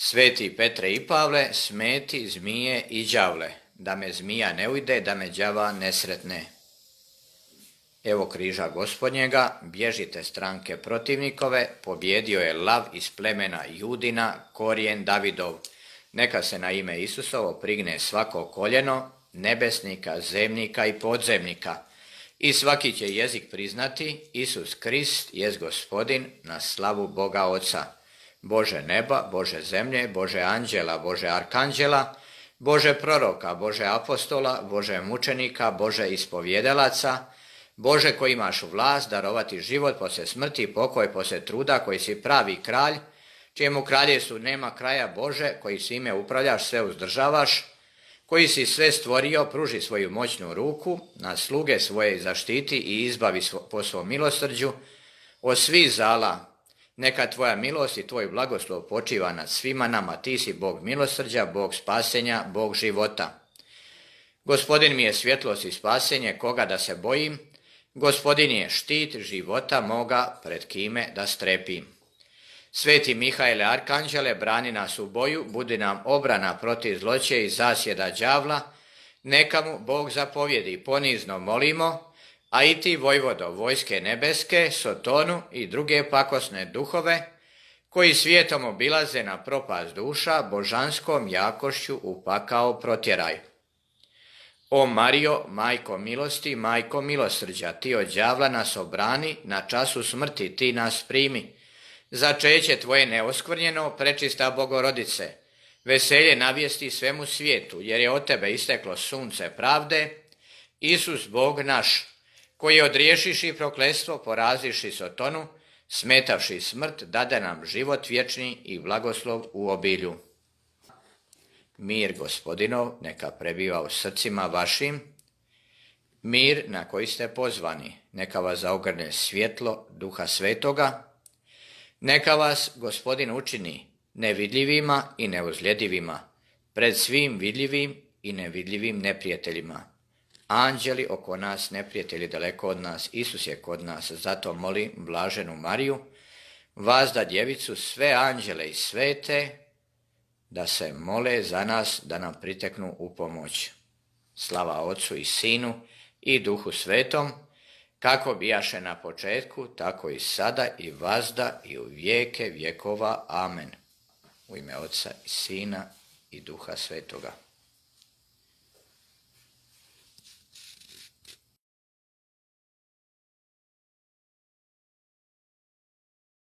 Sveti Petre i Pavle, smeti zmije i đavle, da me zmija ne ujde, da me đava ne sretne. Evo križa Gospodnjega, bježite stranke protivnikove, pobjedio je lav iz plemena Judina, korijen Davidov. Neka se na ime Isusovo prigne svako koljeno, nebesnika, zemnika i podzemnika. I svaki će jezik priznati, Isus Krist jest Gospodin, na slavu Boga Oca. Bože neba, Bože zemlje, Bože anđela, Bože arkanđela, Bože proroka, Bože apostola, Bože mučenika, Bože ispovjedalaca, Bože koji imaš vlast darovati život poslije smrti i pokoj poslije truda, koji si pravi kralj, čijemu kraljevstvu nema kraja, Bože, koji svime upravljaš, sve uzdržavaš, koji si sve stvorio, pruži svoju moćnu ruku, na sluge svoje zaštiti i izbavi po svom milosrđu od svih zala. Neka tvoja milost i tvoj blagoslov počiva nad svima nama, ti si Bog milosrđa, Bog spasenja, Bog života. Gospodin mi je svjetlost i spasenje, koga da se bojim, Gospodin je štit života moga, pred kime da strepim. Sveti Mihaele arkanđele, brani nas u boju, budi nam obrana protiv zloće i zasjeda đavla, neka mu Bog zapovjedi, ponizno molimo, a i ti, vojvodo vojske nebeske, Sotonu i druge pakosne duhove, koji svijetom obilaze na propast duša, božanskom jakošću u pakao protjeraj. O Marijo, majko milosti, majko milosrđa, ti od đavla nas obrani, na času smrti ti nas primi. Začeće tvoje neoskvrnjeno, prečista Bogorodice, veselje navijesti svemu svijetu, jer je od tebe isteklo sunce pravde, Isus Bog naš, koji odriješiši prokletstvo, poraziši Sotonu, smetavši smrt, dade nam život vječni i blagoslov u obilju. Mir Gospodinov neka prebiva u srcima vašim, mir na koji ste pozvani, neka vas zaogrne svjetlo Duha Svetoga, neka vas Gospodin učini nevidljivima i neozljedivima, pred svim vidljivim i nevidljivim neprijateljima. Anđeli oko nas, neprijatelji daleko od nas, Isus je kod nas, zato molim blaženu Mariju, vazda djevicu, sve anđele i svete, da se mole za nas, da nam priteknu u pomoć. Slava Otcu i Sinu i Duhu Svetom, kako bijaše na početku, tako i sada i vazda i u vijeke vjekova. Amen. U ime Otca i Sina i Duha Svetoga.